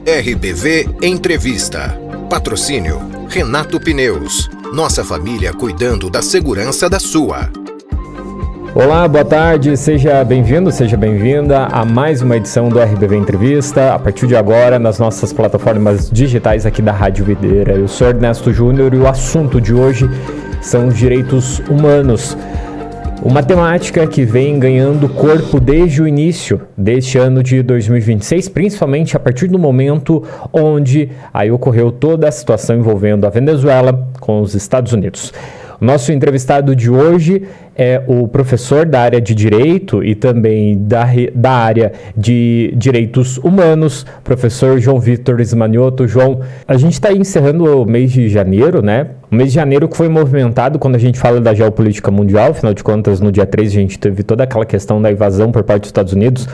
RBV Entrevista. Patrocínio Renato Pneus. Nossa família cuidando da segurança da sua. Olá, boa tarde, seja bem-vindo, seja bem-vinda a mais uma edição do RBV Entrevista, a partir de agora nas nossas plataformas digitais aqui da Rádio Videira. Eu sou Ernesto Júnior e o assunto de hoje são os direitos humanos. Uma temática que vem ganhando corpo desde o início deste ano de 2026, principalmente a partir do momento onde aí ocorreu toda a situação envolvendo a Venezuela com os Estados Unidos. O nosso entrevistado de hoje é o professor da área de Direito e também da área de Direitos Humanos, professor João Vitor Ismanioto. João, a gente está encerrando o mês de janeiro, né? O mês de janeiro que foi movimentado quando a gente fala da geopolítica mundial, afinal de contas, no dia 3 a gente teve toda aquela questão da invasão por parte dos Estados Unidos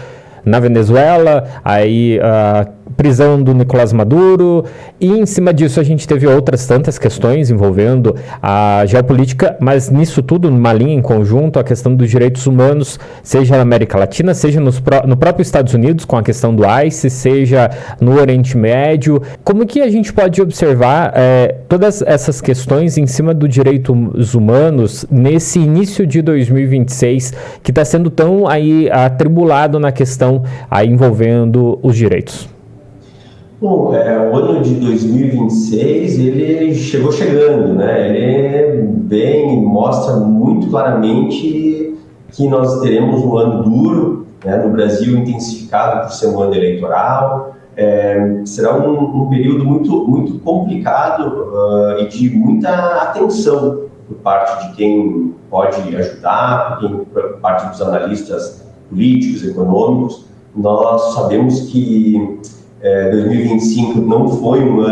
na Venezuela, aí a prisão do Nicolás Maduro, e em cima disso a gente teve outras tantas questões envolvendo a geopolítica, mas nisso tudo, numa linha em conjunto, a questão dos direitos humanos, seja na América Latina, seja no próprio Estados Unidos, com a questão do ICE, seja no Oriente Médio. Como que a gente pode observar todas essas questões em cima dos direitos humanos nesse início de 2026, que está sendo tão aí atribulado na questão aí envolvendo os direitos? Bom, o ano de 2026, ele chegando, né? Ele mostra muito claramente que nós teremos um ano duro, né? No Brasil intensificado por ser um ano eleitoral. Será um período muito, muito complicado e de muita atenção por parte de quem pode ajudar, por parte dos analistas políticos, econômicos. Nós sabemos que 2025 não foi um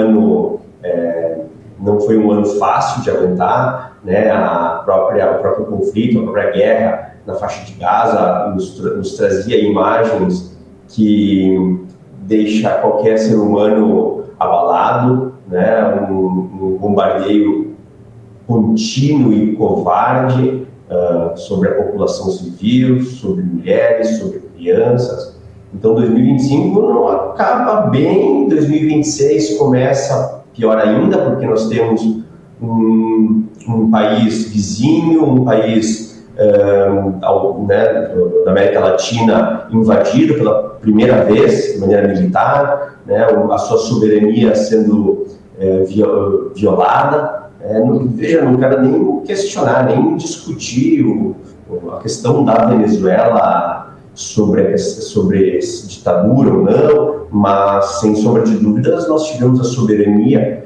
ano fácil de aguentar, né? O próprio conflito, a própria guerra na faixa de Gaza nos trazia imagens que deixa qualquer ser humano abalado, né? Um bombardeio contínuo e covarde sobre a população civil, sobre mulheres, sobre crianças. Então, 2025 não acaba bem, 2026 começa pior ainda, porque nós temos um país vizinho, um país da América Latina invadido pela primeira vez de maneira militar, né, a sua soberania sendo violada. Não quero nem questionar, nem discutir a questão da Venezuela sobre ditadura ou não, mas sem sombra de dúvidas nós tivemos a soberania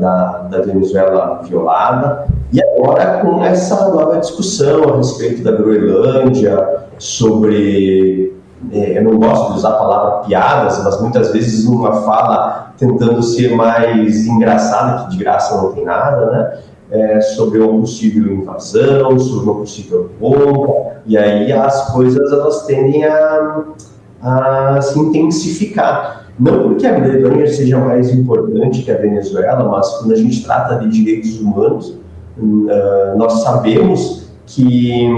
da Venezuela violada, e agora com essa nova discussão a respeito da Groenlândia, sobre, eu não gosto de usar a palavra piadas, mas muitas vezes uma fala tentando ser mais engraçada, que de graça não tem nada, né? Sobre uma possível invasão, sobre uma possível bomba, e aí as coisas elas tendem a se intensificar. Não porque a Groenlândia seja mais importante que a Venezuela, mas quando a gente trata de direitos humanos, nós sabemos que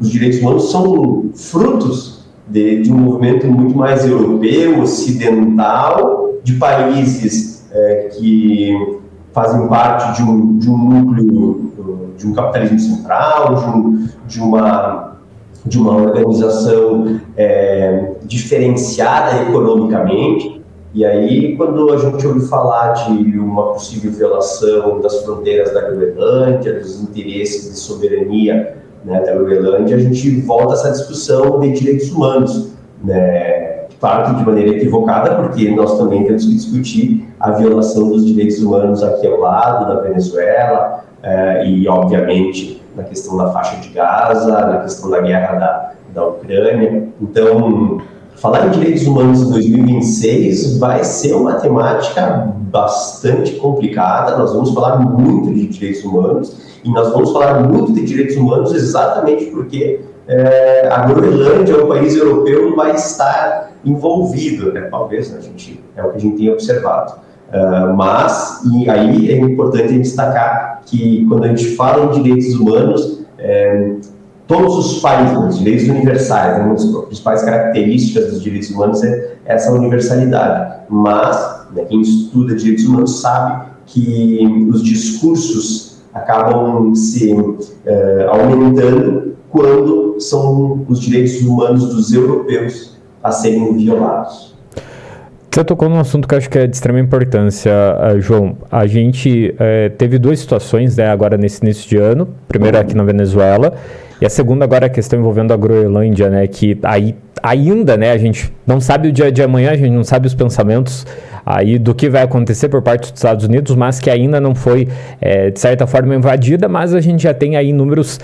os direitos humanos são frutos de um movimento muito mais europeu, ocidental, de países que fazem parte de um núcleo, de um capitalismo central, de uma organização diferenciada economicamente. E aí, quando a gente ouve falar de uma possível violação das fronteiras da Groenlândia, dos interesses de soberania, né, da Groenlândia, a gente volta a essa discussão de direitos humanos, né? Claro que de maneira equivocada, porque nós também temos que discutir a violação dos direitos humanos aqui ao lado da Venezuela, e, obviamente, na questão da faixa de Gaza, na questão da guerra da Ucrânia. Então, falar em direitos humanos em 2026 vai ser uma temática bastante complicada. Nós vamos falar muito de direitos humanos, e nós vamos falar muito de direitos humanos exatamente porque a Groenlândia, o país europeu, vai estar envolvido, né? Talvez, né? É o que a gente tem observado. Mas, e aí é importante destacar que quando a gente fala em direitos humanos, todos os países, os direitos universais, uma das principais características dos direitos humanos é essa universalidade. Mas, né, quem estuda direitos humanos sabe que os discursos acabam se aumentando quando são os direitos humanos dos europeus a serem violados. Você tocou num assunto que eu acho que é de extrema importância, João. A gente teve duas situações, né, agora nesse início de ano. Primeiro aqui na Venezuela e a segunda agora a questão envolvendo a Groenlândia, né, que aí ainda, né, a gente não sabe o dia de amanhã, a gente não sabe os pensamentos aí do que vai acontecer por parte dos Estados Unidos, mas que ainda não foi, de certa forma, invadida, mas a gente já tem aí inúmeras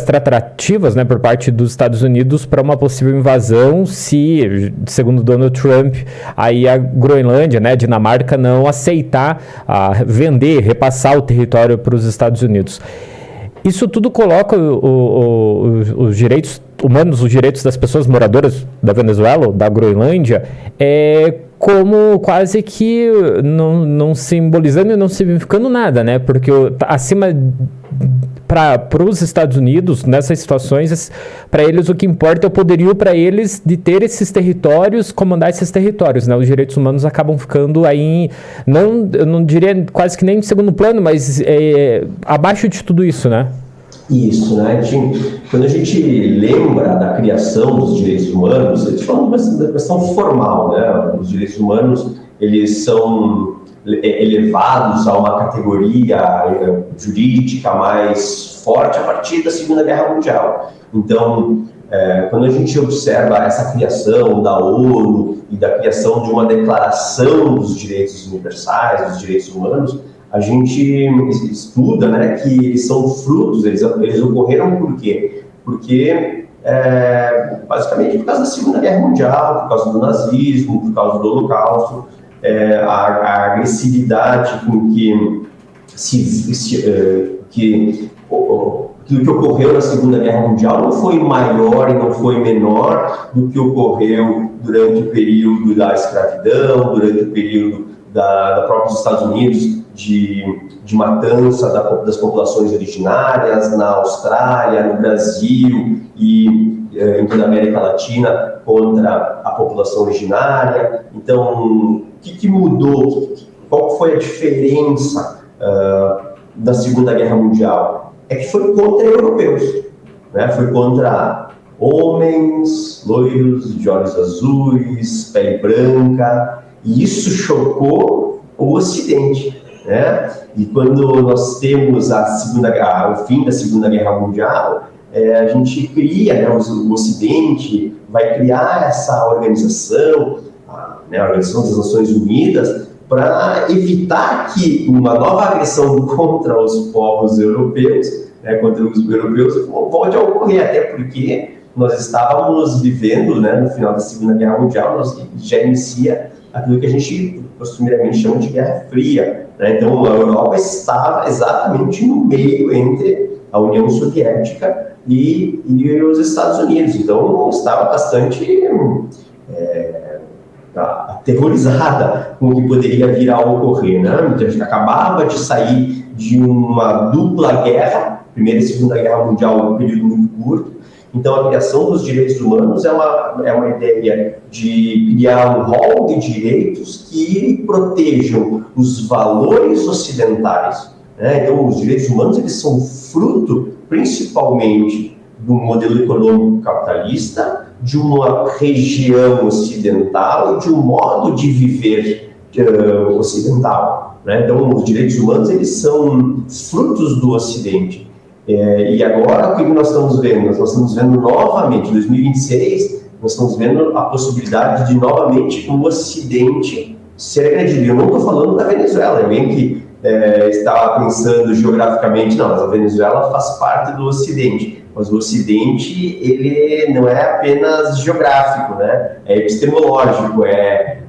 tratativas, né, por parte dos Estados Unidos para uma possível invasão se, segundo Donald Trump, aí a Groenlândia, né, a Dinamarca, não aceitar vender, repassar o território para os Estados Unidos. Isso tudo coloca os direitos humanos, os direitos das pessoas moradoras da Venezuela, da Groenlândia, como quase que não simbolizando e não significando nada, né? Porque acima para os Estados Unidos, nessas situações, para eles o que importa é o poderio para eles de ter esses territórios, comandar esses territórios, né? Os direitos humanos acabam ficando aí, eu não diria quase que nem em segundo plano, mas abaixo de tudo isso, né? Isso, né? Quando a gente lembra da criação dos direitos humanos, a gente fala da questão formal, né? Os direitos humanos, eles são elevados a uma categoria jurídica mais forte a partir da Segunda Guerra Mundial. Então, quando a gente observa essa criação da ONU e da criação de uma declaração dos direitos universais, dos direitos humanos, a gente estuda, né, que eles são frutos, eles ocorreram por quê? Porque, basicamente, por causa da Segunda Guerra Mundial, por causa do nazismo, por causa do Holocausto, a agressividade com que aquilo que ocorreu na Segunda Guerra Mundial não foi maior e não foi menor do que ocorreu durante o período da escravidão, durante o período da próprios Estados Unidos, de matança das populações originárias na Austrália, no Brasil e em toda a América Latina contra a população originária. Então, o que mudou? Qual foi a diferença da Segunda Guerra Mundial? É que foi contra europeus, né? Foi contra homens loiros, de olhos azuis, pele branca, e isso chocou o Ocidente, né? E quando nós temos o fim da Segunda Guerra Mundial, a gente cria, né, o Ocidente vai criar essa organização, né, a Organização das Nações Unidas, para evitar que uma nova agressão contra os povos europeus, né, contra os europeus, volte a ocorrer, até porque nós estávamos vivendo, né, no final da Segunda Guerra Mundial, nós já inicia aquilo que a gente costumeiramente chama de Guerra Fria, né? Então a Europa estava exatamente no meio entre a União Soviética e os Estados Unidos, então estava bastante aterrorizada com o que poderia vir a ocorrer, né? A gente acabava de sair de uma dupla guerra, Primeira e Segunda Guerra Mundial, um período muito curto. Então, a criação dos direitos humanos é uma ideia de criar um rol de direitos que protejam os valores ocidentais, né? Então, os direitos humanos eles são fruto, principalmente, do modelo econômico capitalista, de uma região ocidental e de um modo de viver ocidental, né? Então, os direitos humanos eles são frutos do Ocidente. E agora, o que nós estamos vendo? Nós estamos vendo novamente, em 2026, nós estamos vendo a possibilidade de novamente o Ocidente ser agredido. Eu não estou falando da Venezuela, alguém que está pensando geograficamente, não, mas a Venezuela faz parte do Ocidente. Mas o Ocidente, ele não é apenas geográfico, né? É epistemológico,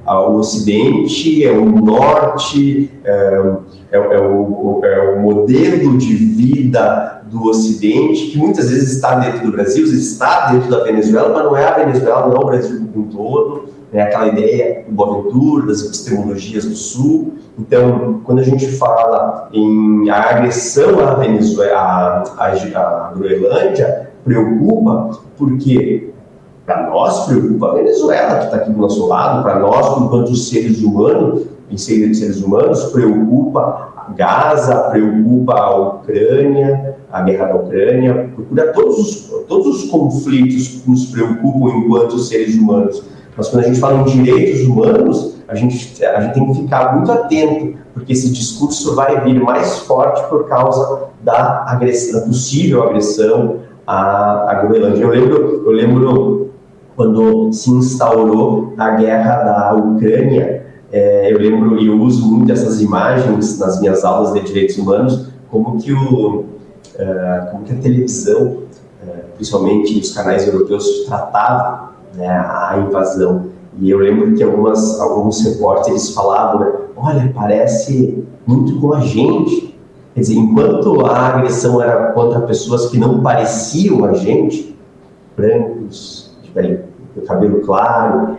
o Ocidente, é o Norte, é o modelo de vida do Ocidente, que muitas vezes está dentro do Brasil, está dentro da Venezuela, mas não é a Venezuela, não é o Brasil como um todo, né? Aquela ideia do Boaventura, das epistemologias do Sul. Então, quando a gente fala em a agressão à Venezuela, à Groenlândia, preocupa porque Para nós preocupa a Venezuela, que está aqui do nosso lado, para nós, enquanto seres humanos, preocupa Gaza, preocupa a Ucrânia, a guerra da Ucrânia, procura todos os conflitos que nos preocupam enquanto seres humanos. Mas quando a gente fala em direitos humanos, a gente tem que ficar muito atento, porque esse discurso vai vir mais forte por causa da possível agressão à Groenlândia. Eu lembro quando se instaurou a guerra da Ucrânia. Eu lembro e eu uso muito essas imagens nas minhas aulas de direitos humanos, como que a televisão, principalmente os canais europeus, tratavam, né, a invasão. E eu lembro que alguns repórteres falavam, né, olha, parece muito com a gente. Quer dizer, enquanto a agressão era contra pessoas que não pareciam a gente, brancos, de cabelo claro,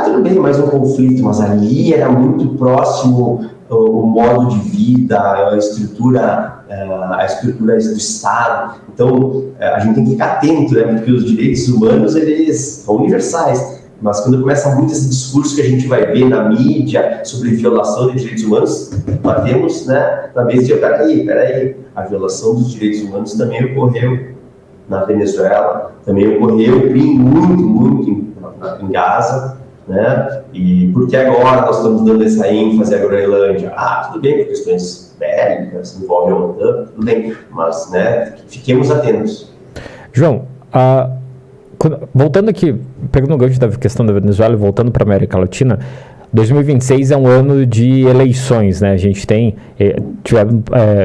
tudo bem, mais um conflito, mas ali era muito próximo o modo de vida, a estrutura do Estado. Então, a gente tem que ficar atento, né, porque os direitos humanos, eles são universais, mas quando começa muito esse discurso que a gente vai ver na mídia sobre violação de direitos humanos, batemos, né, na vez de, peraí, a violação dos direitos humanos também ocorreu na Venezuela, também ocorreu muito em Gaza, né? E por que agora nós estamos dando essa ênfase à Groenlândia? Tudo bem, por questões bélicas, envolve a OTAN, tudo bem, mas, né, fiquemos atentos. João, voltando aqui, pegando o gancho da questão da Venezuela e voltando para a América Latina, 2026 é um ano de eleições, né? A gente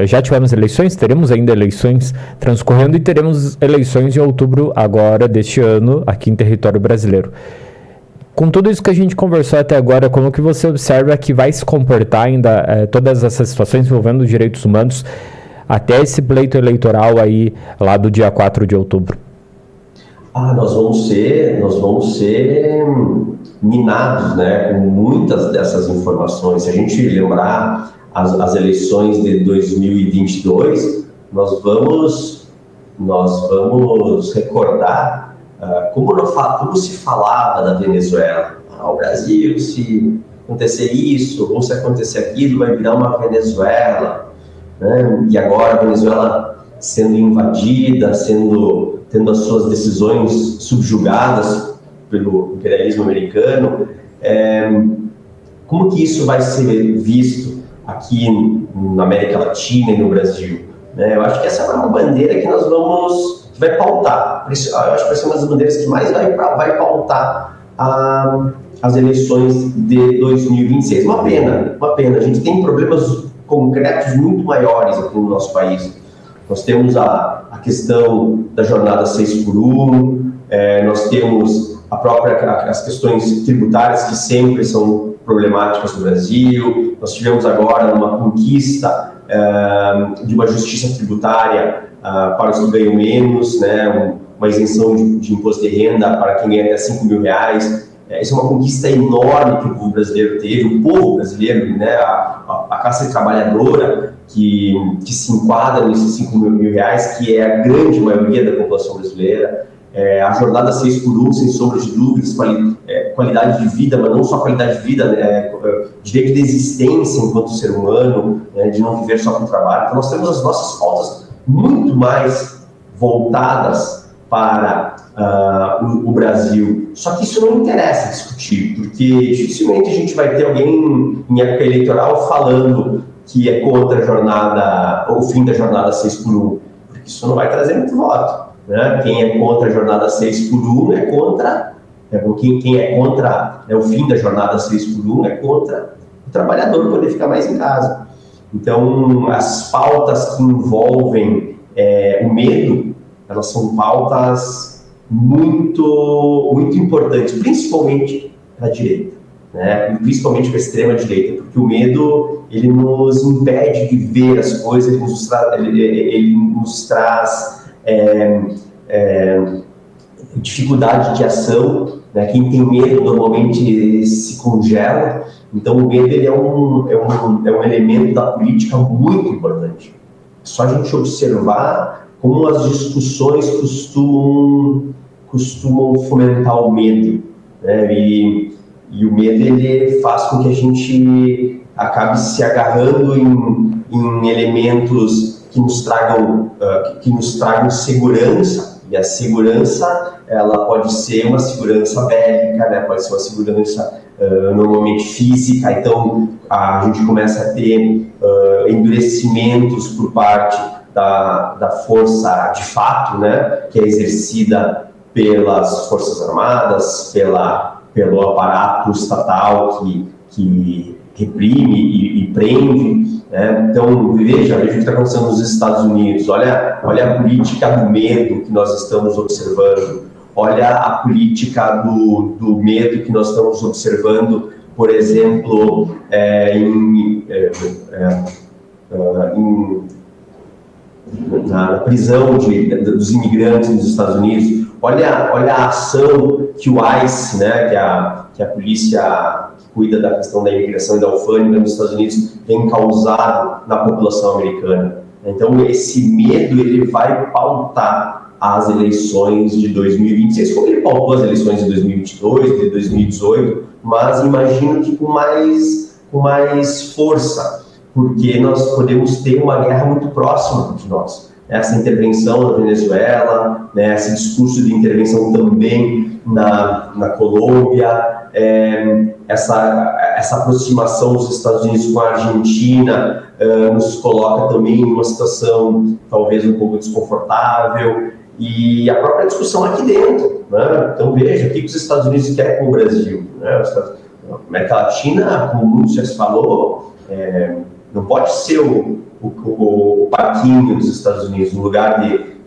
já tivemos eleições, teremos ainda eleições transcorrendo e teremos eleições em outubro agora deste ano aqui em território brasileiro. Com tudo isso que a gente conversou até agora, como que você observa que vai se comportar ainda todas essas situações envolvendo direitos humanos até esse pleito eleitoral aí lá do dia 4 de outubro? Nós vamos ser minados, né, com muitas dessas informações. Se a gente lembrar as eleições de 2022, nós vamos recordar como se falava da Venezuela. O Brasil, se acontecer isso, ou se acontecer aquilo, vai virar uma Venezuela, né? E agora a Venezuela sendo invadida, tendo as suas decisões subjugadas pelo imperialismo americano. Como que isso vai ser visto aqui na América Latina e no Brasil? Eu acho que essa é uma bandeira que que vai pautar. Eu acho que vai ser uma das bandeiras que mais vai pautar as eleições de 2026. Uma pena. A gente tem problemas concretos muito maiores aqui no nosso país. Nós temos a questão da jornada 6x1, nós temos as questões tributárias que sempre são problemáticas no Brasil. Nós tivemos agora uma conquista de uma justiça tributária para os que ganham menos, né, uma isenção de imposto de renda para quem ganha até R$5 mil. Isso é uma conquista enorme que o povo brasileiro teve, o povo brasileiro, né, a classe trabalhadora que se enquadra nesses R$5 mil, que é a grande maioria da população brasileira. A jornada 6x1, sem sombra de dúvidas, qualidade de vida, mas não só qualidade de vida, direito de existência enquanto ser humano, de não viver só com trabalho. Então nós temos as nossas pautas muito mais voltadas para o Brasil. Só que isso não interessa discutir, porque dificilmente a gente vai ter alguém em época eleitoral falando que é contra o fim da jornada 6x1, porque isso não vai trazer muito voto. Né? Quem é contra a jornada 6x1 é contra, quem é contra o fim da jornada 6x1 é contra o trabalhador poder ficar mais em casa. Então, as pautas que envolvem o medo, elas são pautas muito, muito importantes, principalmente para a direita, né? Principalmente para a extrema-direita, porque o medo ele nos impede de ver as coisas, ele nos traz dificuldade de ação, né? Quem tem medo normalmente se congela. Então o medo ele é um elemento da política muito importante. É só a gente observar como as discussões costumam fomentar o medo, né? E o medo ele faz com que a gente acabe se agarrando em elementos que nos tragam segurança. E a segurança, ela pode ser uma segurança bélica, né? Pode ser uma segurança normalmente física. Então a gente começa a ter endurecimentos por parte da força de fato, né? Que é exercida pelas Forças Armadas, pelo aparato estatal que reprime e prende, né? Então, veja o que está acontecendo nos Estados Unidos, olha a política do medo que nós estamos observando, olha a política do medo que nós estamos observando, por exemplo, na prisão dos imigrantes nos Estados Unidos. Olha a ação que o ICE, né, que é a polícia que cuida da questão da imigração e da alfândega nos Estados Unidos, tem causado na população americana. Então, esse medo ele vai pautar as eleições de 2026, como ele pautou as eleições de 2022, de 2018, mas imagino que com mais força, porque nós podemos ter uma guerra muito próxima de nós. Essa intervenção na Venezuela, né, esse discurso de intervenção também na Colômbia, essa aproximação dos Estados Unidos com a Argentina nos coloca também em uma situação talvez um pouco desconfortável, e a própria discussão aqui dentro, né? Então veja, o que os Estados Unidos querem com o Brasil, né? A América Latina, como muito já se falou, não pode ser o parquinho dos Estados Unidos, um lugar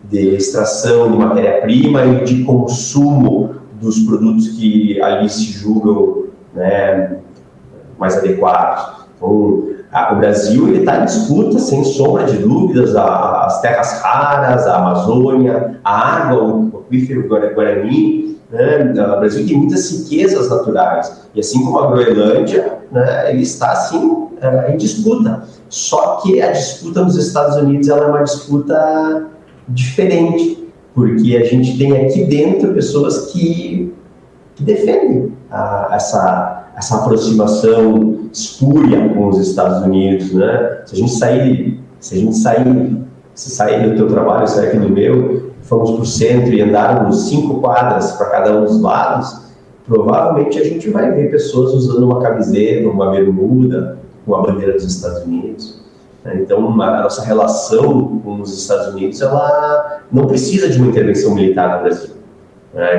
de extração de matéria-prima e de consumo dos produtos que ali se julgam, né, mais adequados. Então, o Brasil está em disputa, sem sombra de dúvidas, as terras raras, a Amazônia, a água, o aquífero Guarani, né? O Brasil tem muitas riquezas naturais, e assim como a Groenlândia, né, ele está assim em disputa. Só que a disputa nos Estados Unidos ela é uma disputa diferente, porque a gente tem aqui dentro pessoas que defendem essa aproximação espúria com os Estados Unidos, né? Se sair do teu trabalho, sair aqui do meu, formos para o centro e andarmos 5 quadras para cada um dos lados, provavelmente a gente vai ver pessoas usando uma camiseta, uma bermuda, com a bandeira dos Estados Unidos. Então, a nossa relação com os Estados Unidos, ela não precisa de uma intervenção militar no Brasil.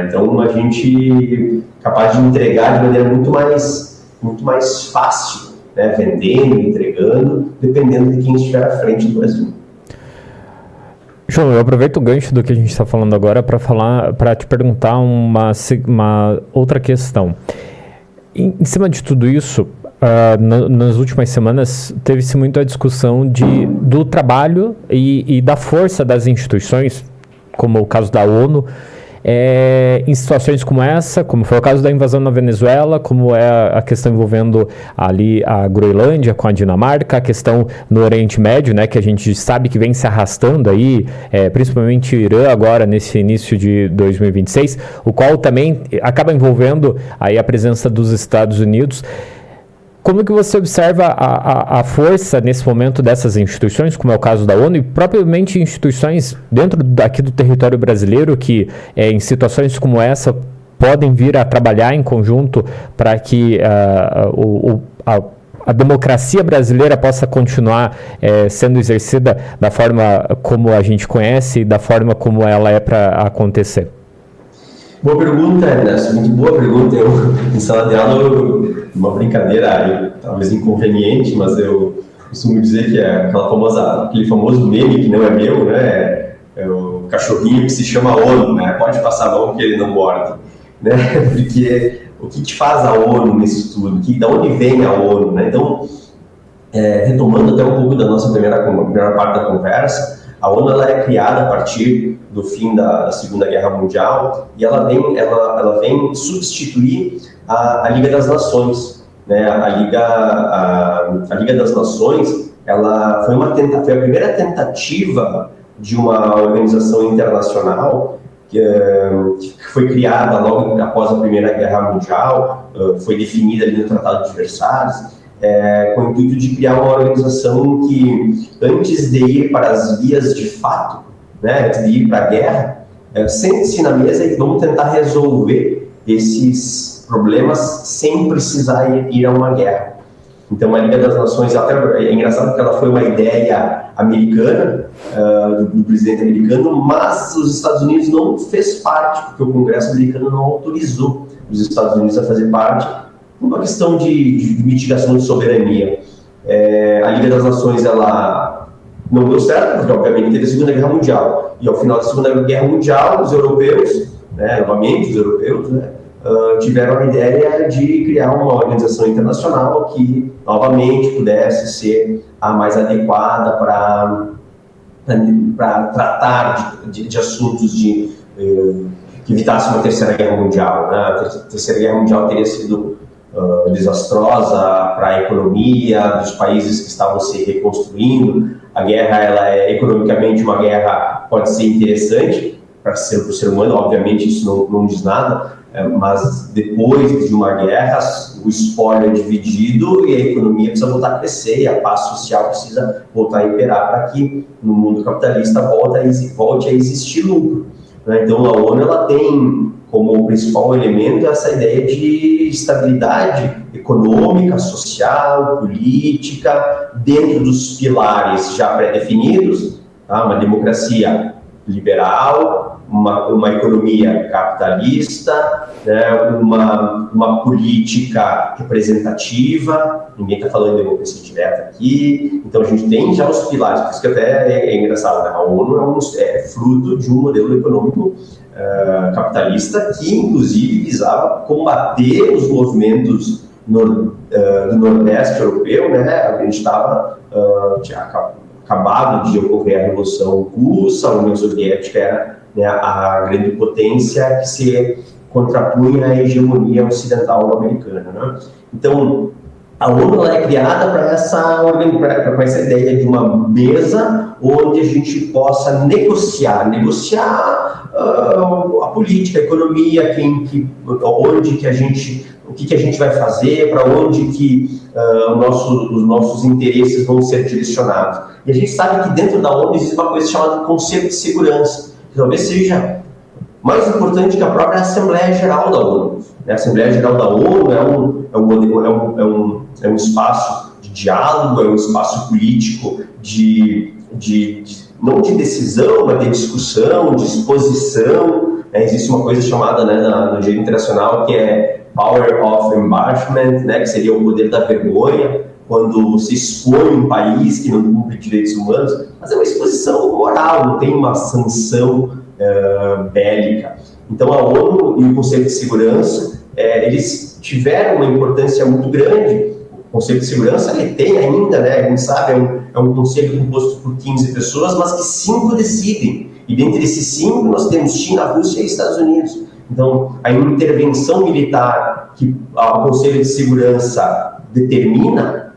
Então, a gente é capaz de entregar de maneira muito mais fácil, né? Vendendo, entregando, dependendo de quem estiver à frente do Brasil. João, eu aproveito o gancho do que a gente está falando agora para te perguntar uma outra questão. Em cima de tudo isso, nas últimas semanas teve-se muito a discussão do trabalho e da força das instituições, como o caso da ONU, em situações como essa, como foi o caso da invasão na Venezuela, como é a questão envolvendo ali a Groenlândia com a Dinamarca, a questão no Oriente Médio, né, que a gente sabe que vem se arrastando aí, principalmente o Irã agora nesse início de 2026, o qual também acaba envolvendo aí a presença dos Estados Unidos. Como que você observa a força nesse momento dessas instituições, como é o caso da ONU, e propriamente instituições dentro aqui do território brasileiro que, em situações como essa, podem vir a trabalhar em conjunto para que a democracia brasileira possa continuar sendo exercida da forma como a gente conhece e da forma como ela é para acontecer? Boa pergunta, Ernesto, muito boa pergunta. Em sala de aula, uma brincadeira talvez inconveniente, mas eu costumo dizer que é aquele famoso meme que não é meu, né? É o cachorrinho que se chama ONU, né? Pode passar a mão que ele não morde, né? Porque o que faz a ONU nesse estudo? Da onde vem a ONU, né? Então, retomando até um pouco da nossa primeira parte da conversa, a ONU ela é criada a partir do fim da Segunda Guerra Mundial e ela vem substituir a Liga das Nações, né? A Liga das Nações ela foi a primeira tentativa de uma organização internacional que foi criada logo após a Primeira Guerra Mundial, foi definida ali no Tratado de Versalhes, com o intuito de criar uma organização que, antes de ir para as vias de fato, né, antes de ir para a guerra, sente-se na mesa e vamos tentar resolver esses problemas sem precisar ir a uma guerra. Então, a Liga das Nações, até é engraçado porque ela foi uma ideia americana, do presidente americano, mas os Estados Unidos não fez parte, porque o Congresso americano não autorizou os Estados Unidos a fazer parte, por uma questão de mitigação de soberania. A Liga das Nações, ela não deu certo, porque obviamente teve a Segunda Guerra Mundial, e ao final da Segunda Guerra Mundial, os europeus, novamente os europeus, tiveram a ideia de criar uma organização internacional que, novamente, pudesse ser a mais adequada para tratar de assuntos que evitasse uma Terceira Guerra Mundial. Né? A Terceira Guerra Mundial teria sido desastrosa para a economia dos países que estavam se reconstruindo. A guerra, ela é economicamente uma guerra, pode ser interessante para o ser humano, obviamente isso não diz nada, mas depois de uma guerra, o espólio é dividido e a economia precisa voltar a crescer, e a paz social precisa voltar a imperar para que no mundo capitalista volte a existir lucro. Né? Então a ONU, ela tem como principal elemento essa ideia de estabilidade econômica, social, política, dentro dos pilares já pré-definidos, tá? Uma democracia liberal, uma economia capitalista, né? uma política representativa, ninguém está falando de democracia direta aqui, então a gente tem já os pilares, por isso que até é engraçado, né? A ONU é fruto de um modelo econômico capitalista que inclusive visava combater os movimentos do Nordeste europeu, né? A gente tinha acabado de ocorrer a Revolução Russa, a União Soviética era, né, a grande potência que se contrapunha à hegemonia ocidental americana. Né? Então, a ONU é criada para essa ideia de uma mesa onde a gente possa negociar a política, a economia, o que a gente vai fazer, para onde que os nossos interesses vão ser direcionados. E a gente sabe que dentro da ONU existe uma coisa chamada Conselho de Segurança, que talvez seja mais importante que a própria Assembleia Geral da ONU. A Assembleia Geral da ONU é um espaço de diálogo, é um espaço político não de decisão, mas de discussão, de exposição. Existe uma coisa chamada, né, no direito internacional, que é Power of Embarrassment, né, que seria o poder da vergonha, quando você expõe um país que não cumpre direitos humanos, mas é uma exposição moral, não tem uma sanção bélica. Então a ONU e o Conselho de Segurança, eles tiveram uma importância muito grande. O Conselho de Segurança ele tem ainda, né, a gente sabe, é um conselho composto por 15 pessoas, mas que 5 decidem. E dentre esses 5 nós temos China, Rússia e Estados Unidos. Então, a intervenção militar que o Conselho de Segurança determina,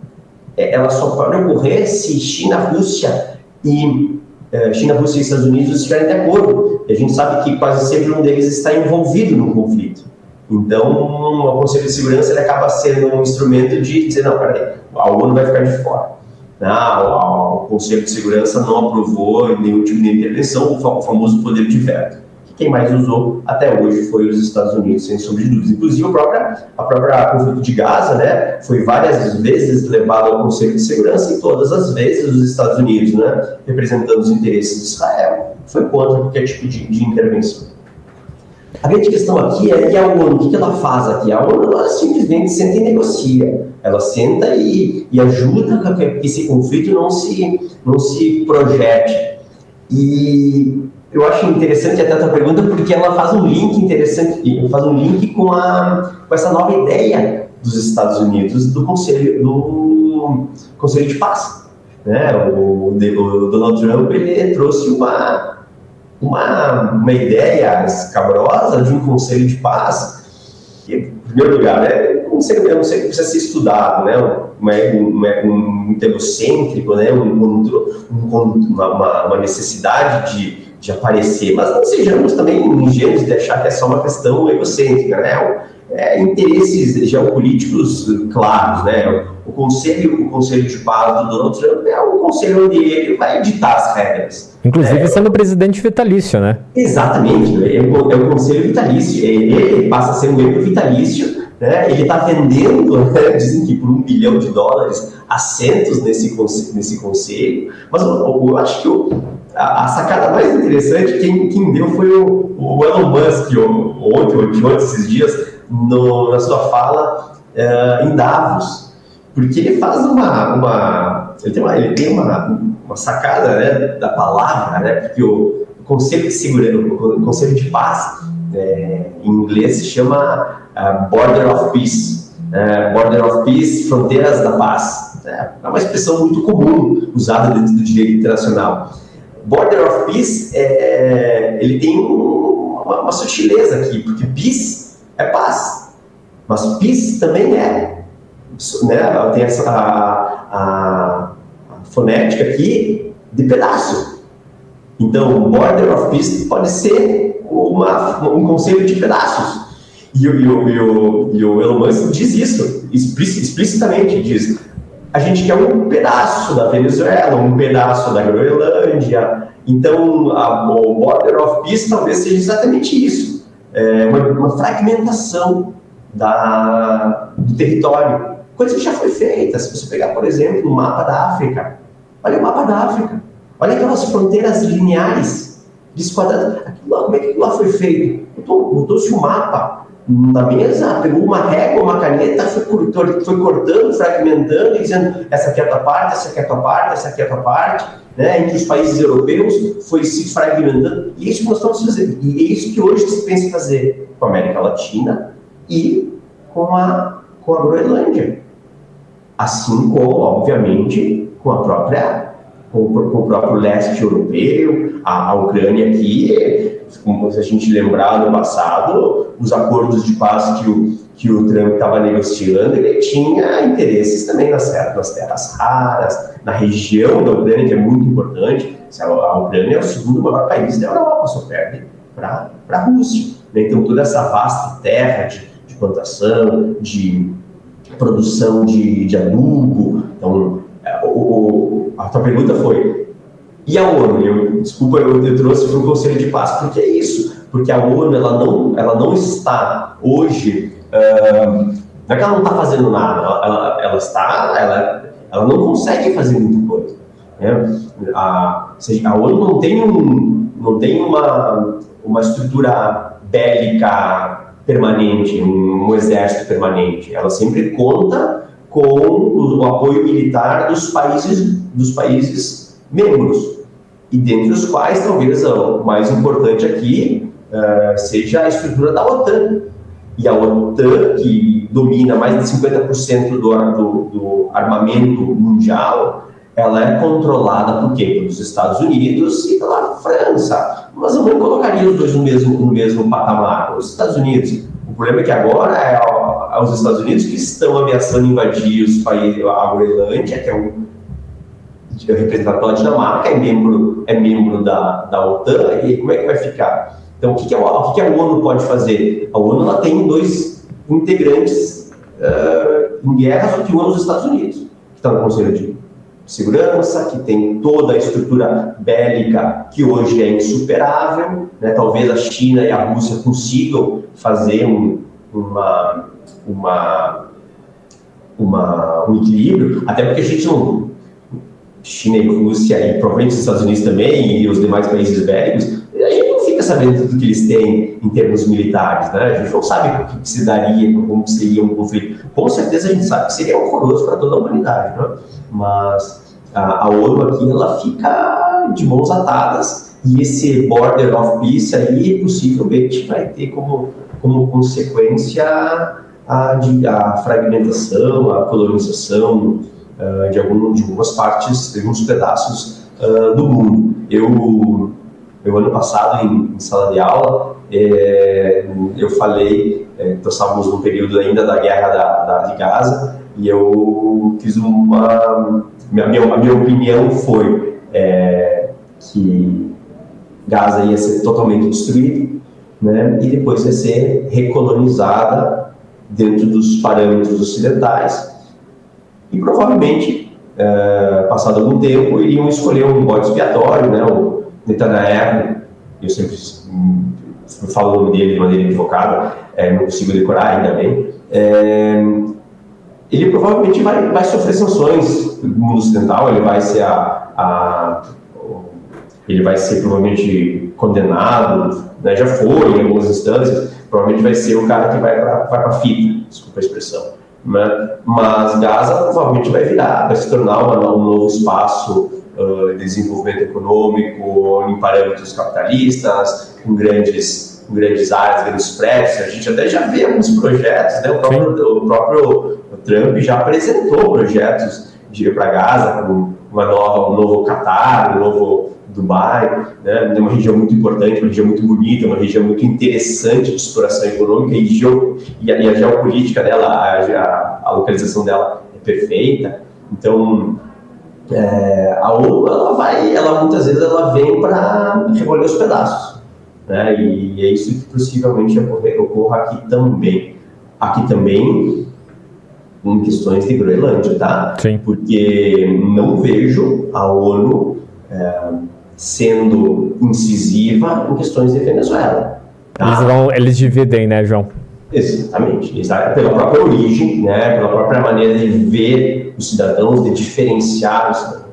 ela só pode ocorrer se China, Rússia e Estados Unidos estiverem de acordo. E a gente sabe que quase sempre um deles está envolvido no conflito. Então, o Conselho de Segurança ele acaba sendo um instrumento de dizer, não, peraí, a ONU vai ficar de fora. O Conselho de Segurança não aprovou nenhum tipo de intervenção, o famoso poder de veto. Quem mais usou até hoje foi os Estados Unidos, sem sombra de dúvidas. Inclusive, a própria conflito de Gaza, né, foi várias vezes levado ao Conselho de Segurança e todas as vezes os Estados Unidos, né, representando os interesses de Israel, foi contra qualquer tipo de intervenção. A grande questão aqui é, e a ONU, o que ela faz aqui? A ONU ela simplesmente senta e negocia. Ela senta e ajuda que esse conflito não se projete. E eu acho interessante até a tua pergunta, porque ela faz um link interessante, faz um link com essa nova ideia dos Estados Unidos do Conselho de Paz. Né? O Donald Trump ele trouxe uma ideia escabrosa de um Conselho de Paz. E, em primeiro lugar, um conselho que precisa ser estudado, né? Não é muito egocêntrico, né? Uma necessidade de aparecer, mas não sejamos também ingênuos de achar que é só uma questão egocêntrica, né? Interesses geopolíticos claros, né? O conselho de paz do Donald Trump é o conselho onde ele vai ditar as regras. Inclusive sendo presidente vitalício, né? Exatamente, é o conselho vitalício, ele passa a ser um membro vitalício, né? Ele está vendendo, né? Dizem que por $1 bilhão assentos nesse conselho, mas eu acho que a sacada mais interessante, quem deu foi o Elon Musk, ontem, esses dias, na sua fala em Davos, porque ele faz ele tem uma sacada, né, da palavra, né, porque o Conselho de Segurança, o Conselho de Paz, em inglês se chama Border of Peace, Fronteiras da Paz, é uma expressão muito comum usada dentro do direito internacional. Border of Peace, ele tem uma sutileza aqui, porque peace é paz, mas peace também né? Tem a fonética aqui de pedaço. Então, Border of Peace pode ser um conselho de pedaços. E o Elon Musk diz isso, explicitamente diz: a gente quer um pedaço da Venezuela, um pedaço da Groenlândia. Então, o Border of Peace talvez seja exatamente isso, uma fragmentação do território, coisa que já foi feita. Se você pegar, por exemplo, o mapa da África, olha o mapa da África, olha aquelas fronteiras lineares, desquadradas, como é que aquilo lá foi feito? Botou-se um mapa na mesa, pegou uma régua, uma caneta, foi cortando, fragmentando e dizendo: essa aqui é a tua parte, essa aqui é a tua parte, essa aqui é a tua parte, né? Entre os países europeus foi se fragmentando, e é isso que nós estamos fazendo, e é isso que hoje se pensa em fazer com a América Latina e com a Groenlândia, assim como, obviamente, com o próprio leste europeu, a Ucrânia aqui. Como se a gente lembrar no passado, os acordos de paz que o Trump estava negociando, ele tinha interesses também nas terras raras, na região da Ucrânia, que é muito importante. A Ucrânia é o segundo maior país da Europa, só perde para a Rússia. Então, toda essa vasta terra de plantação, de produção de adubo. Então, a tua pergunta foi: e a ONU? Desculpa, eu trouxe para o Conselho de Paz. Por que isso? Porque a ONU ela não está hoje, não é que ela não está fazendo nada, ela não consegue fazer muita coisa, né? A ONU não tem uma estrutura bélica permanente, um exército permanente. Ela sempre conta com o apoio militar dos países membros, e dentre os quais talvez o mais importante aqui seja a estrutura da OTAN. E a OTAN, que domina mais de 50% do armamento mundial, ela é controlada por quê? Pelos Estados Unidos e pela França. Mas eu não colocaria os dois no mesmo patamar. Os Estados Unidos. O problema é que agora é os Estados Unidos que estão ameaçando invadir os países, a Groenlândia, que é representado pela Dinamarca, é membro da OTAN, e como é que vai ficar? Então, o que a ONU pode fazer? A ONU ela tem dois integrantes em guerra, que um é os Estados Unidos, que está no Conselho de Segurança, que tem toda a estrutura bélica que hoje é insuperável, né? Talvez a China e a Rússia consigam fazer um equilíbrio, até porque a gente não... China e Rússia, e provavelmente os Estados Unidos também, e os demais países bélicos, a gente não fica sabendo tudo que eles têm em termos militares, né? A gente não sabe o que se daria, como seria um conflito. Com certeza a gente sabe que seria horroroso para toda a humanidade, né? Mas a ONU aqui, ela fica de mãos atadas, e esse Border of Peace aí possivelmente vai ter como consequência a fragmentação, a colonização de algumas partes, de alguns pedaços do mundo. Eu ano passado, em sala de aula, eu falei, nós estávamos num período ainda da guerra de Gaza, e eu fiz a minha opinião foi que Gaza ia ser totalmente destruída, né? E depois ia ser recolonizada dentro dos parâmetros ocidentais. E provavelmente, passado algum tempo, iriam escolher um bode expiatório, né? O Netanyahu, eu sempre falo o nome dele de maneira equivocada, não consigo decorar ainda bem. Ele provavelmente vai sofrer sanções do mundo ocidental, ele vai ser ele vai ser provavelmente condenado, né? Já foi em algumas instâncias, provavelmente vai ser o cara que vai para a fita, desculpa a expressão, né? Mas Gaza provavelmente vai se tornar um novo espaço de desenvolvimento econômico em parâmetros capitalistas, com grandes áreas, grandes prédios. A gente até já vê alguns projetos, né? O próprio Trump já apresentou projetos de ir para Gaza, com um novo Catar, um novo Dubai, né? É uma região muito importante, uma região muito bonita, uma região muito interessante de exploração econômica e a geopolítica dela, a localização dela é perfeita. Então, a ONU, muitas vezes ela vem para recolher os pedaços, né? E é isso que possivelmente ocorra aqui também. Aqui também, em questões de Groenlândia, tá? Sim. Porque não vejo a ONU sendo incisiva em questões de Venezuela. Tá? Eles dividem, né, João? Exatamente. Pela própria origem, né? Pela própria maneira de ver os cidadãos, de diferenciar os cidadãos.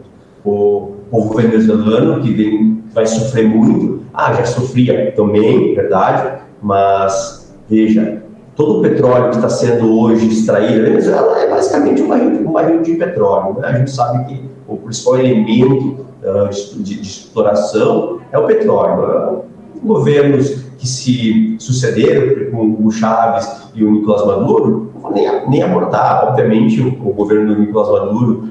O povo venezuelano que vai sofrer muito, já sofria também, verdade, mas veja, todo o petróleo que está sendo hoje extraído, a Venezuela é basicamente um barril de petróleo, né? A gente sabe que o principal elemento de exploração é o petróleo. Governos que se sucederam, com o Chávez e o Nicolás Maduro, não vou nem abordar. Obviamente, o governo do Nicolás Maduro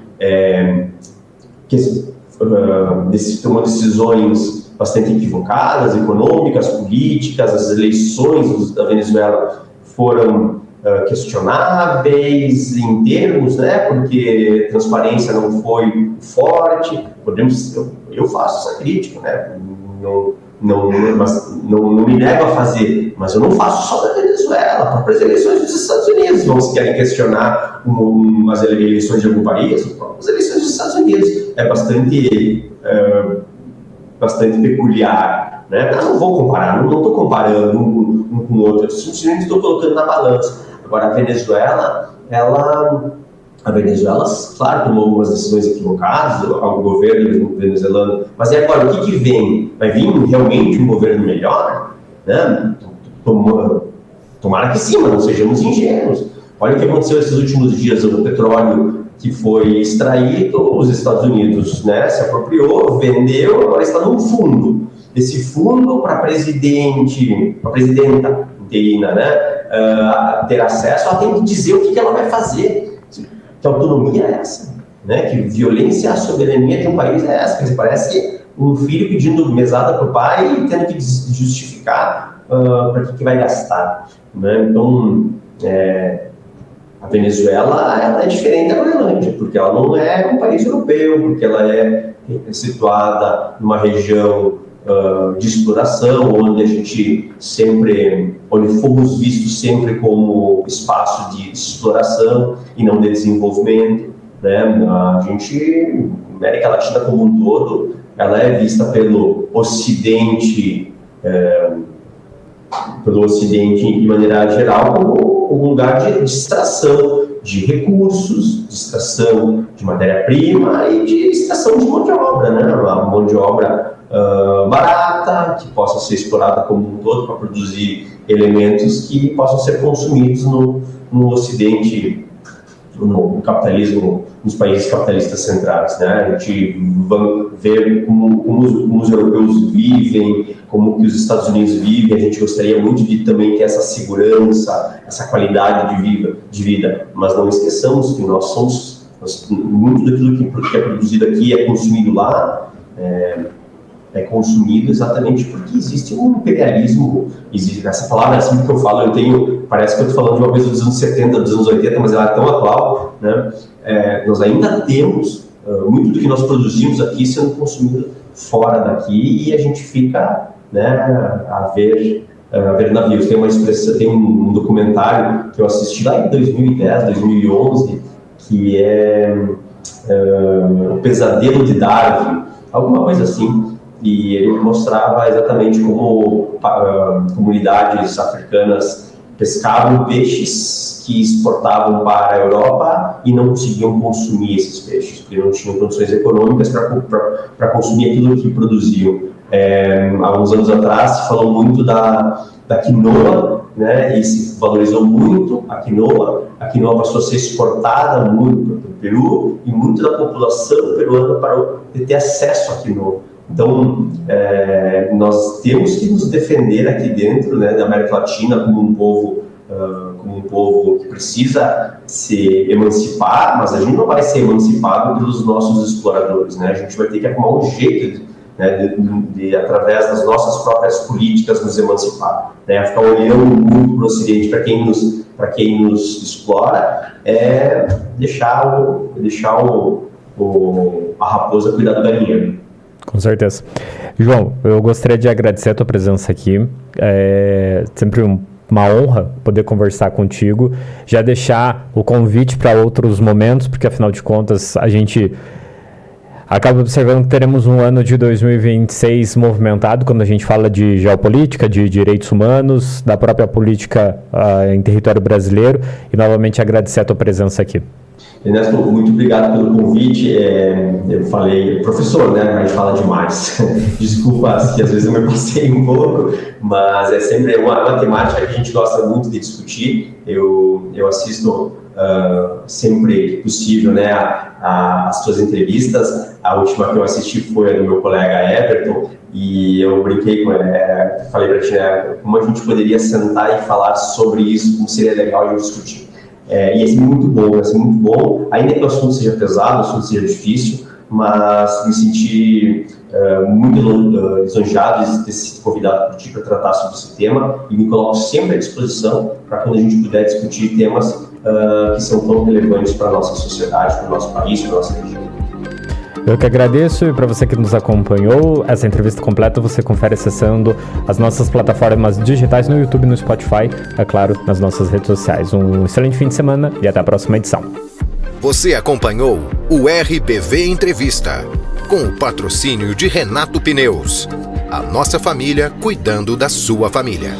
tomou decisões bastante equivocadas, econômicas, políticas. As eleições da Venezuela foram questionáveis em termos, né? Porque transparência não foi forte. Eu faço essa crítica, né? Não me nego a fazer, mas eu não faço só da Venezuela, as próprias eleições dos Estados Unidos. Vão se querem questionar as eleições de algum país, as próprias eleições dos Estados Unidos. É bastante peculiar, né? Eu não vou comparar, não estou comparando um com o outro, eu simplesmente estou colocando na balança. Agora, a Venezuela, claro, tomou algumas decisões equivocadas, o governo venezuelano, mas e agora, o que vem? Vai vir realmente um governo melhor? Né? Tomara que sim, mas não sejamos ingênuos. Olha o que aconteceu esses últimos dias, o petróleo que foi extraído, os Estados Unidos, né, se apropriou, vendeu, agora está num fundo. Esse fundo para a presidenta interina, né, ter acesso, ela tem que dizer o que ela vai fazer. Que autonomia é essa? Né? Que violência à soberania de um país é essa? Quer dizer, parece um filho pedindo mesada para o pai e tendo que justificar para que vai gastar. Né? Então, a Venezuela ela é diferente da Groenlândia, porque ela não é um país europeu, porque ela é situada numa região de exploração, onde fomos vistos sempre como espaço de exploração e não de desenvolvimento, né? A América Latina como um todo, ela é vista pelo Ocidente de maneira geral como um lugar de extração de recursos, de extração de matéria-prima e de extração de mão de obra, né? Uma mão de obra barata, que possa ser explorada como um todo para produzir elementos que possam ser consumidos no Ocidente, no capitalismo, nos países capitalistas centrais, né? A gente vê como os europeus vivem, como que os Estados Unidos vivem. A gente gostaria muito de também ter essa segurança, essa qualidade de vida, mas não esqueçamos que muito daquilo que é produzido aqui é consumido lá, é consumido exatamente porque existe um imperialismo. Existe essa palavra, assim que eu falo, parece que eu estou falando de uma coisa dos anos 70, dos anos 80, mas ela é tão atual, né? Nós ainda temos muito do que nós produzimos aqui sendo consumido fora daqui e a gente fica, né, a ver navios. Tem uma expressão, tem um documentário que eu assisti lá em 2010, 2011, que é O Pesadelo de Darwin, alguma coisa assim, e ele mostrava exatamente como comunidades africanas pescavam peixes que exportavam para a Europa e não conseguiam consumir esses peixes, porque não tinham condições econômicas para consumir aquilo que produziam. Há uns anos atrás se falou muito da quinoa, né, e se valorizou muito a quinoa. A quinoa passou a ser exportada muito para o Peru e muito da população peruana parou de ter acesso à quinoa. Então, nós temos que nos defender aqui dentro, né, da América Latina como um povo que precisa se emancipar, mas a gente não vai ser emancipado pelos nossos exploradores, né? A gente vai ter que arrumar um jeito de através das nossas próprias políticas, nos emancipar, né? Ficar olhando muito para o Ocidente, para quem nos explora, deixar a raposa cuidar do galinheiro. Com certeza. João, eu gostaria de agradecer a tua presença aqui. Sempre uma honra poder conversar contigo. Já deixar o convite para outros momentos, porque afinal de contas a gente acaba observando que teremos um ano de 2026 movimentado quando a gente fala de geopolítica, de direitos humanos, da própria política em território brasileiro. E novamente agradecer a tua presença aqui. Ernesto, muito obrigado pelo convite. Eu falei, professor, né? A gente fala demais. Desculpa se às vezes eu me passei um pouco, mas é sempre uma temática que a gente gosta muito de discutir. Eu assisto sempre que possível, né, as suas entrevistas. A última que eu assisti foi a do meu colega Everton, e eu brinquei com ele, falei para ti, né, como a gente poderia sentar e falar sobre isso, como seria legal a gente discutir. E é muito bom, ainda que o assunto seja pesado, o assunto seja difícil, mas me senti muito lisonjeado de ter sido convidado por ti para tratar sobre esse tema, e me coloco sempre à disposição para quando a gente puder discutir temas que são tão relevantes para a nossa sociedade, para o nosso país, para a nossa região. Eu que agradeço, e para você que nos acompanhou, essa entrevista completa você confere acessando as nossas plataformas digitais no YouTube e no Spotify, é claro, nas nossas redes sociais. Um excelente fim de semana e até a próxima edição. Você acompanhou o RBV Entrevista, com o patrocínio de Renato Pneus. A nossa família cuidando da sua família.